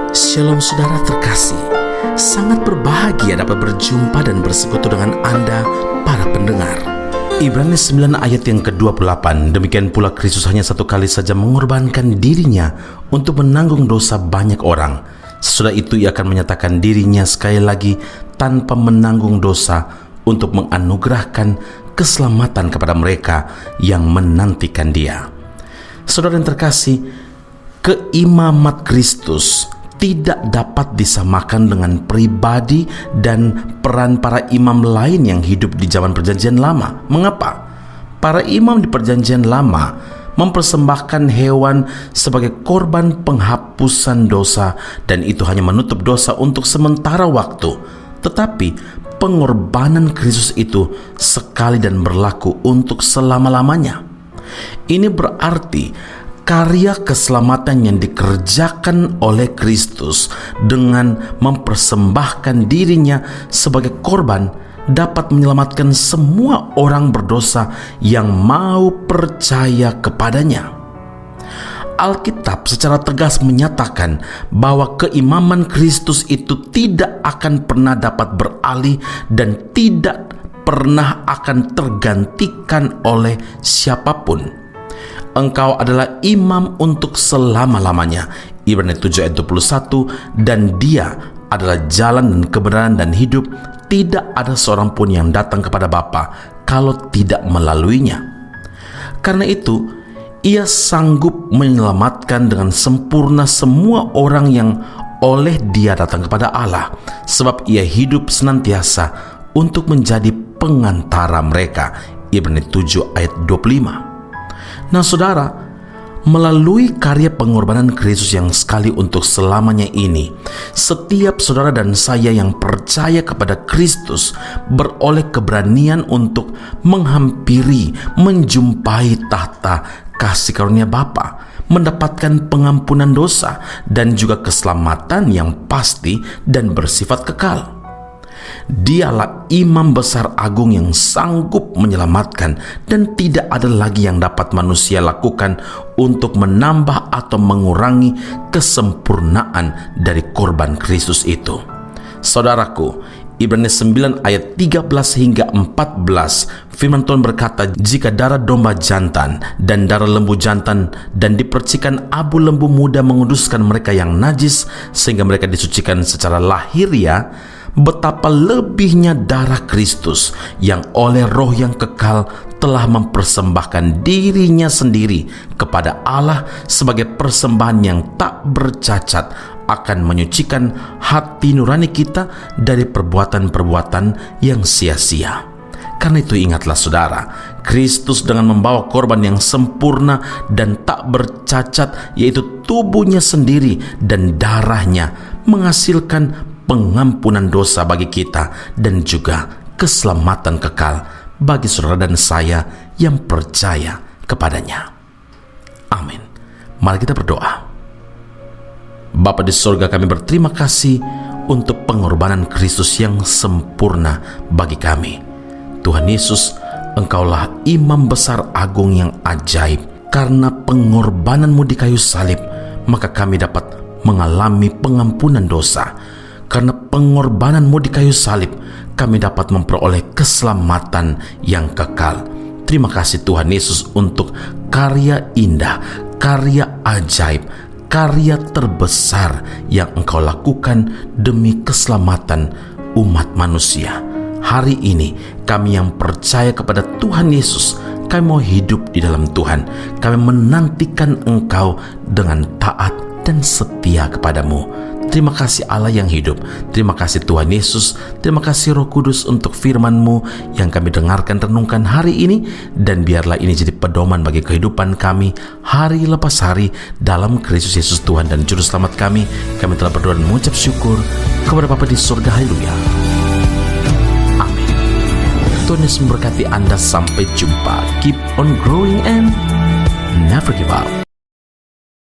Shalom saudara terkasih, sangat berbahagia dapat berjumpa dan bersekutu dengan Anda para pendengar. Ibrani 9 ayat yang ke-28, demikian pula Kristus hanya satu kali saja mengorbankan dirinya untuk menanggung dosa banyak orang. Sesudah itu ia akan menyatakan dirinya sekali lagi tanpa menanggung dosa untuk menganugerahkan keselamatan kepada mereka yang menantikan dia. Saudara yang terkasih, keimamat Kristus tidak dapat disamakan dengan pribadi dan peran para imam lain yang hidup di zaman Perjanjian Lama. Mengapa? Para imam di Perjanjian Lama mempersembahkan hewan sebagai korban penghapusan dosa, dan itu hanya menutup dosa untuk sementara waktu. Tetapi pengorbanan Kristus itu sekali dan berlaku untuk selama-lamanya. Ini berarti karya keselamatan yang dikerjakan oleh Kristus dengan mempersembahkan dirinya sebagai korban dapat menyelamatkan semua orang berdosa yang mau percaya kepadanya. Alkitab secara tegas menyatakan bahwa keimaman Kristus itu tidak akan pernah dapat beralih dan tidak pernah akan tergantikan oleh siapapun. Engkau adalah imam untuk selama-lamanya. Ibrani 7 ayat 21, dan dia adalah jalan dan kebenaran dan hidup. Tidak ada seorang pun yang datang kepada Bapa kalau tidak melaluinya. Karena itu, ia sanggup menyelamatkan dengan sempurna semua orang yang oleh dia datang kepada Allah, sebab ia hidup senantiasa untuk menjadi pengantara mereka. Ibrani 7 ayat 25. Nah saudara, melalui karya pengorbanan Kristus yang sekali untuk selamanya ini, setiap saudara dan saya yang percaya kepada Kristus beroleh keberanian untuk menghampiri, menjumpai tahta kasih karunia Bapa, mendapatkan pengampunan dosa dan juga keselamatan yang pasti dan bersifat kekal. Dialah imam besar agung yang sanggup menyelamatkan, dan tidak ada lagi yang dapat manusia lakukan untuk menambah atau mengurangi kesempurnaan dari korban Kristus itu. Saudaraku, Ibrani 9 ayat 13 hingga 14, firman Tuhan berkata, jika darah domba jantan dan darah lembu jantan dan dipercikan abu lembu muda menguduskan mereka yang najis sehingga mereka disucikan secara lahiriah, betapa lebihnya darah Kristus yang oleh roh yang kekal telah mempersembahkan dirinya sendiri kepada Allah sebagai persembahan yang tak bercacat, akan menyucikan hati nurani kita dari perbuatan-perbuatan yang sia-sia. Karena itu ingatlah saudara, Kristus dengan membawa korban yang sempurna dan tak bercacat, yaitu tubuhnya sendiri dan darahnya, menghasilkan pengampunan dosa bagi kita dan juga keselamatan kekal bagi saudara dan saya yang percaya kepadanya. Amin. Mari kita berdoa. Bapa di sorga, kami berterima kasih untuk pengorbanan Kristus yang sempurna bagi kami. Tuhan Yesus, Engkaulah imam besar agung yang ajaib. Karena pengorbanan-Mu di kayu salib, maka kami dapat mengalami pengampunan dosa. Karena pengorbanan-Mu di kayu salib, kami dapat memperoleh keselamatan yang kekal. Terima kasih Tuhan Yesus untuk karya indah, karya ajaib, karya terbesar yang Engkau lakukan demi keselamatan umat manusia. Hari ini kami yang percaya kepada Tuhan Yesus, kami mau hidup di dalam Tuhan. Kami menantikan Engkau dengan taat dan setia kepadamu. Terima kasih Allah yang hidup. Terima kasih Tuhan Yesus. Terima kasih Roh Kudus untuk firman-Mu yang kami dengarkan renungkan hari ini. Dan biarlah ini jadi pedoman bagi kehidupan kami hari lepas hari dalam Kristus Yesus Tuhan dan Juru Selamat kami. Kami telah berdoa dan mengucap syukur kepada Bapa di surga. Haleluya. Amin. Tuhan Yesus memberkati Anda. Sampai jumpa. Keep on growing and never give up.